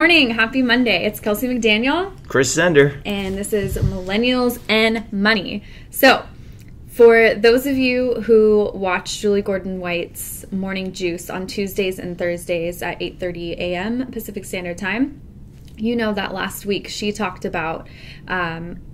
Morning, happy Monday. It's Kelsey McDaniel. Chris Zender. And this is Millennials and Money. So, for those of you who watch Julie Gordon White's Morning Juice on Tuesdays and Thursdays at 8:30 a.m. Pacific Standard Time, you know that last week she talked about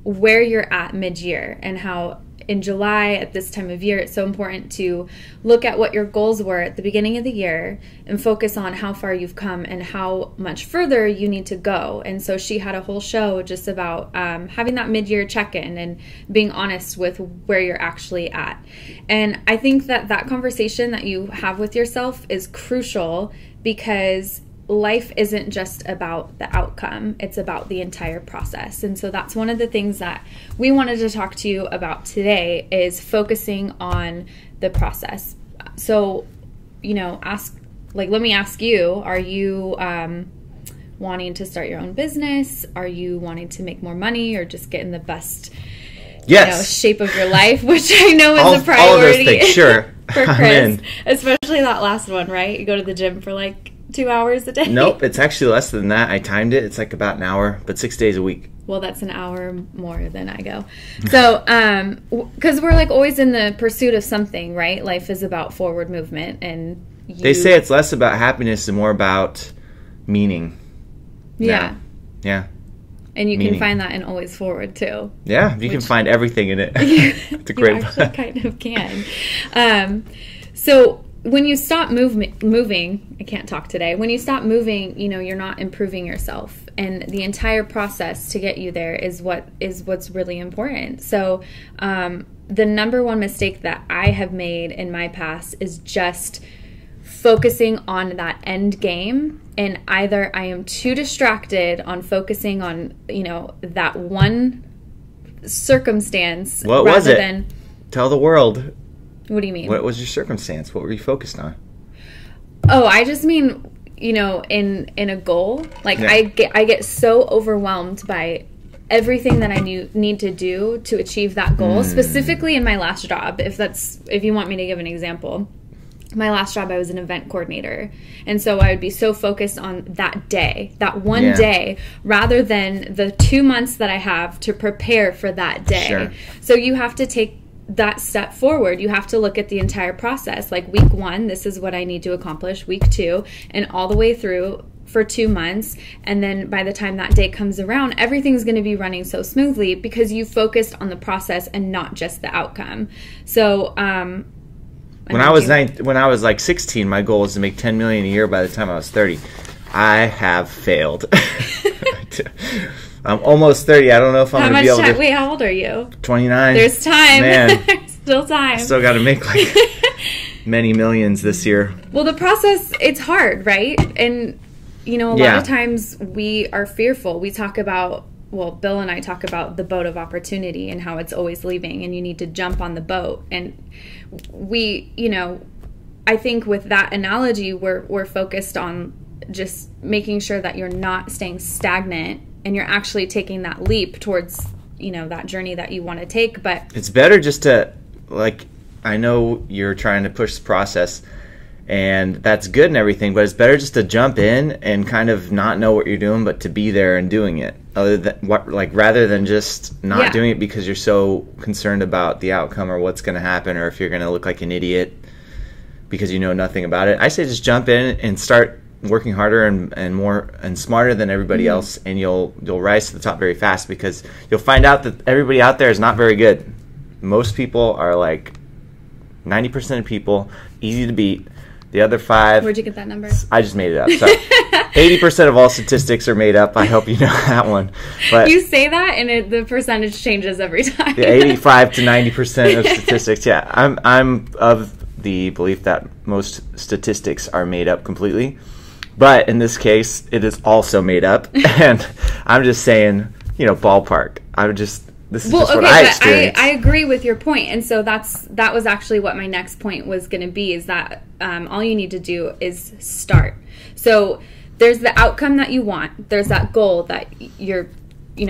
where you're at mid-year and how in July at this time of year it's so important to look at what your goals were at the beginning of the year and focus on how far you've come and how much further you need to go. And so she had a whole show just about having that mid-year check-in and being honest with where you're actually at. And I think that that conversation that you have with yourself is crucial because life isn't just about the outcome, it's about the entire process. And so that's one of the things that we wanted to talk to you about today is focusing on the process. So, let me ask you, are you wanting to start your own business? Are you wanting to make more money or just get in the best shape of your life, which I know is a priority all of those things, sure. for Chris, especially that last one, right? You go to the gym for 2 hours a day? Nope, it's actually less than that. I timed it. It's about an hour, but 6 days a week. Well, that's an hour more than I go. So, because we're always in the pursuit of something, right? Life is about forward movement. And they say it's less about happiness and more about meaning. Yeah. Now. Yeah. And you can find that in Always Forward, too. Yeah, you can find everything in it. It's a great book. You actually kind of can. So when you stop moving, I can't talk today. When you stop moving, you're not improving yourself, and the entire process to get you there is what's really important. So, the number one mistake that I have made in my past is just focusing on that end game, and either I am too distracted on focusing on that one circumstance. What was it? Tell the world. What do you mean? What was your circumstance? What were you focused on? Oh, I just mean, in a goal. I get so overwhelmed by everything that I need to do to achieve that goal, specifically in my last job. If you want me to give an example. My last job, I was an event coordinator. And so I would be so focused on that day, that one day, rather than the 2 months that I have to prepare for that day. Sure. So you have to take that step forward. You have to look at the entire process. Week 1, this is what I need to accomplish. Week 2, and all the way through for 2 months. And then by the time that day comes around, everything's going to be running so smoothly because you focused on the process and not just the outcome. So, when I was 16, my goal was to make $10 million a year by the time I was 30. I have failed. I'm almost 30. I don't know if I'm going to be able to... Wait, how old are you? 29. There's time. Man. There's still time. I still got to make many millions this year. Well, the process, it's hard, right? And, a lot of times we are fearful. We talk about... Well, Bill and I talk about the boat of opportunity and how it's always leaving and you need to jump on the boat. And we, I think with that analogy, we're focused on just making sure that you're not staying stagnant and you're actually taking that leap towards, that journey that you want to take. But it's better just to, I know you're trying to push the process and that's good and everything, but it's better just to jump in and kind of not know what you're doing, but to be there and doing it. Rather than just not doing it because you're so concerned about the outcome or what's going to happen or if you're going to look like an idiot because you know nothing about it. I say just jump in and start working harder and more and smarter than everybody else, and you'll rise to the top very fast because you'll find out that everybody out there is not very good. Most people are 90% of people easy to beat. The other 5... Where'd you get that number? I just made it up. So 80% of all statistics are made up. I hope you know that one. But you say that, and the percentage changes every time. 85 to 90% of statistics. Yeah, I'm of the belief that most statistics are made up completely. But in this case, it is also made up. And I'm just saying, ballpark. This is just what I experienced. I agree with your point, and so that was actually what my next point was going to be, is that all you need to do is start. So there's the outcome that you want. There's that goal that you're,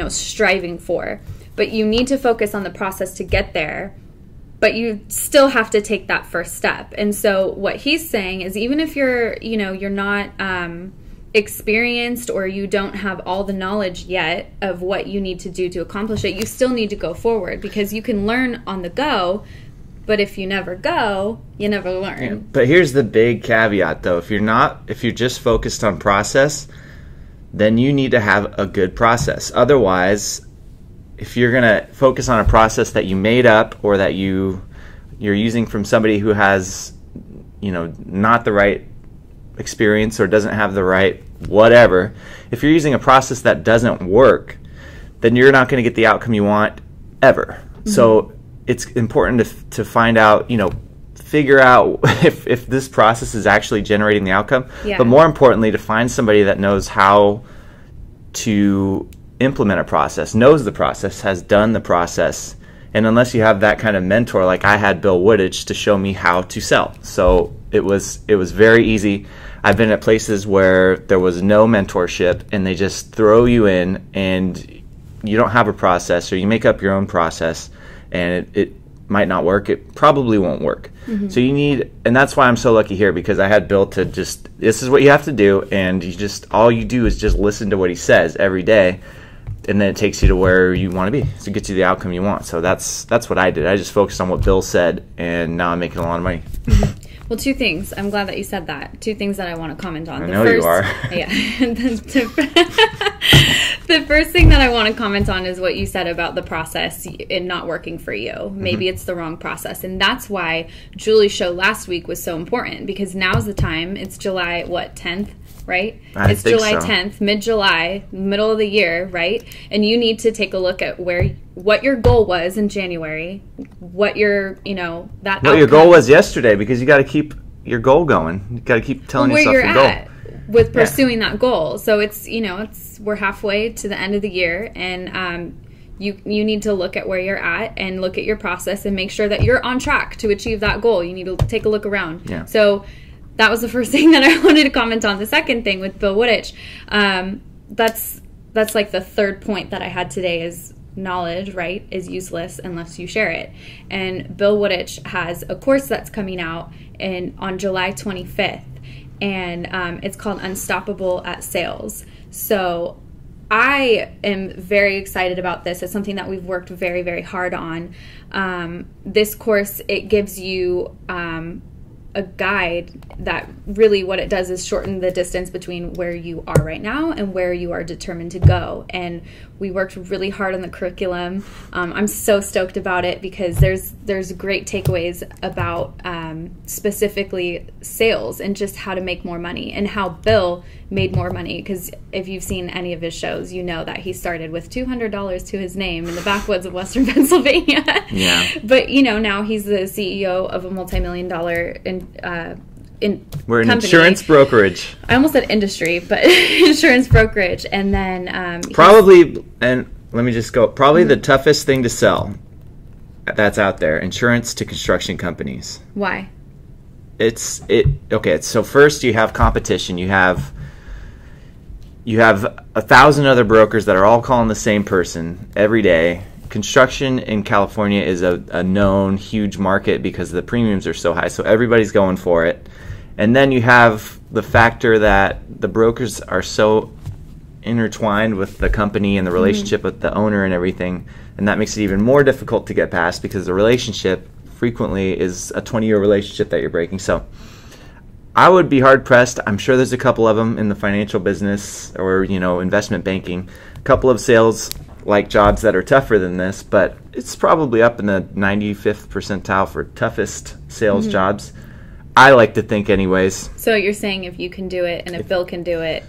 striving for, but you need to focus on the process to get there. But you still have to take that first step. And so what he's saying is, even if you're, you're not experienced or you don't have all the knowledge yet of what you need to do to accomplish it, you still need to go forward, because you can learn on the go, but if you never go, you never learn. Yeah. But here's the big caveat, though. If you're just focused on process, then you need to have a good process. Otherwise, if you're going to focus on a process that you made up or that you're using from somebody who has, not the right experience or doesn't have the right whatever, if you're using a process that doesn't work, then you're not going to get the outcome you want ever. Mm-hmm. So it's important to find out, figure out if this process is actually generating the outcome. Yeah. But more importantly, to find somebody that knows how to implement a process, knows the process, has done the process. And unless you have that kind of mentor, like I had Bill Woodage to show me how to sell. So it was very easy. I've been at places where there was no mentorship and they just throw you in and you don't have a process, or you make up your own process and it might not work. It probably won't work. Mm-hmm. So and that's why I'm so lucky here, because I had Bill to this is what you have to do, and all you do is just listen to what he says every day, and then it takes you to where you want to be. So it gets you the outcome you want. So that's what I did. I just focused on what Bill said, and now I'm making a lot of money. Mm-hmm. Well, two things. I'm glad that you said that. Two things that I want to comment on. I know you are. Yeah. The first thing that I want to comment on is what you said about the process and not working for you. Maybe it's the wrong process. And that's why Julie's show last week was so important, because now's the time. It's July, 10th? Right? It's July 10th, mid-July, middle of the year, right? And you need to take a look at what your goal was in January, what your goal was yesterday, because you got to keep your goal going. You got to keep telling yourself your goal. Where you're at with pursuing that goal. So we're halfway to the end of the year, and you need to look at where you're at and look at your process and make sure that you're on track to achieve that goal. You need to take a look around. Yeah. So that was the first thing that I wanted to comment on. The second thing with Bill Woodage, that's like the third point that I had today, is knowledge, right, is useless unless you share it. And Bill Woodage has a course that's coming out on July 25th, and it's called Unstoppable at Sales. So I am very excited about this. It's something that we've worked very, very hard on. This course, it gives you a guide that really what it does is shorten the distance between where you are right now and where you are determined to go. And we worked really hard on the curriculum. I'm so stoked about it, because there's great takeaways about specifically sales and just how to make more money, and how Bill made more money. Because if you've seen any of his shows, you know that he started with $200 to his name in the backwoods of Western Pennsylvania. Yeah. But now he's the CEO of a multi-million-dollar we're an company. Insurance brokerage. I almost said industry, but insurance brokerage. And then let me just go. Probably the toughest thing to sell that's out there: insurance to construction companies. Why? Okay. So first, you have competition. You have 1,000 other brokers that are all calling the same person every day. Construction in California is a known huge market because the premiums are so high, so everybody's going for it. And then you have the factor that the brokers are so intertwined with the company and the relationship with the owner and everything, and that makes it even more difficult to get past, because the relationship frequently is a 20-year relationship that you're breaking. So I would be hard-pressed. I'm sure there's a couple of them in the financial business or investment banking, a couple of sales like jobs that are tougher than this, but it's probably up in the 95th percentile for toughest sales jobs. I like to think anyways. So you're saying if you can do it and if Bill can do it,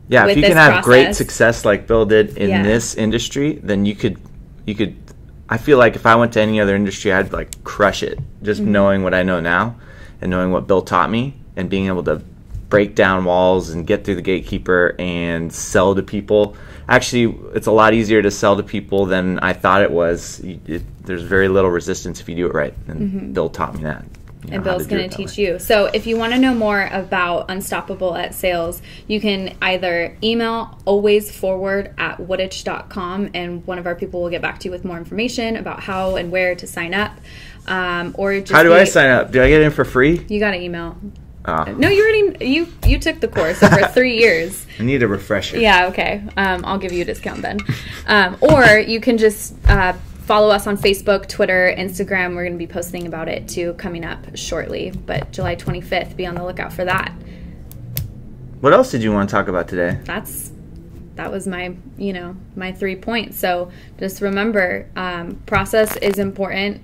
if you can have great success like Bill did in this industry, then you could I feel like if I went to any other industry, I'd like crush it, just knowing what I know now and knowing what Bill taught me and being able to break down walls and get through the gatekeeper and sell to people. Actually, it's a lot easier to sell to people than I thought it was. There's very little resistance if you do it right, and Bill taught me that. And Bill's going to teach you. So if you want to know more about Unstoppable at Sales, you can either email alwaysforward@wooditch.com, and one of our people will get back to you with more information about how and where to sign up. Or just how do I sign up? Do I get in for free? You got to email. No, you took the course over 3 years. I need a refresher. Yeah, okay. I'll give you a discount then. Or you can just follow us on Facebook, Twitter, Instagram. We're going to be posting about it too coming up shortly. But July 25th, be on the lookout for that. What else did you want to talk about today? That was my 3 points. So just remember, process is important,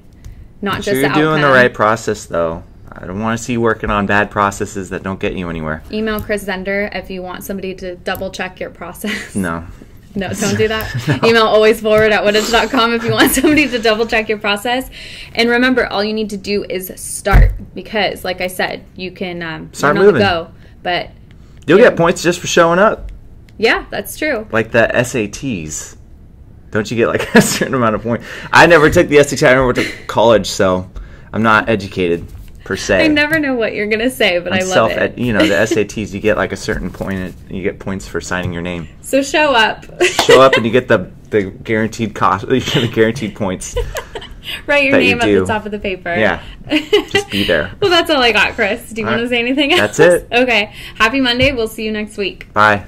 not just the outcome. You're doing the right process, though. I don't want to see you working on bad processes that don't get you anywhere. Email Chris Zender if you want somebody to double check your process. No. No, don't do that. No. Email alwaysforward@winnage.com if you want somebody to double check your process. And remember, all you need to do is start, because, like I said, you can start moving. Go, but you'll get points just for showing up. Yeah, that's true. Like the SATs. Don't you get like a certain amount of points? I never took the SAT. I never went to college, so I'm not educated per se. I never know what you're going to say, but I love it. The SATs, you get like a certain point, and you get points for signing your name. So show up. Show up and you get the guaranteed cost, you get the guaranteed points. Write your name at the top of the paper. Yeah. Just be there. Well, that's all I got, Chris. Do you want to say anything else? That's it. Okay. Happy Monday. We'll see you next week. Bye.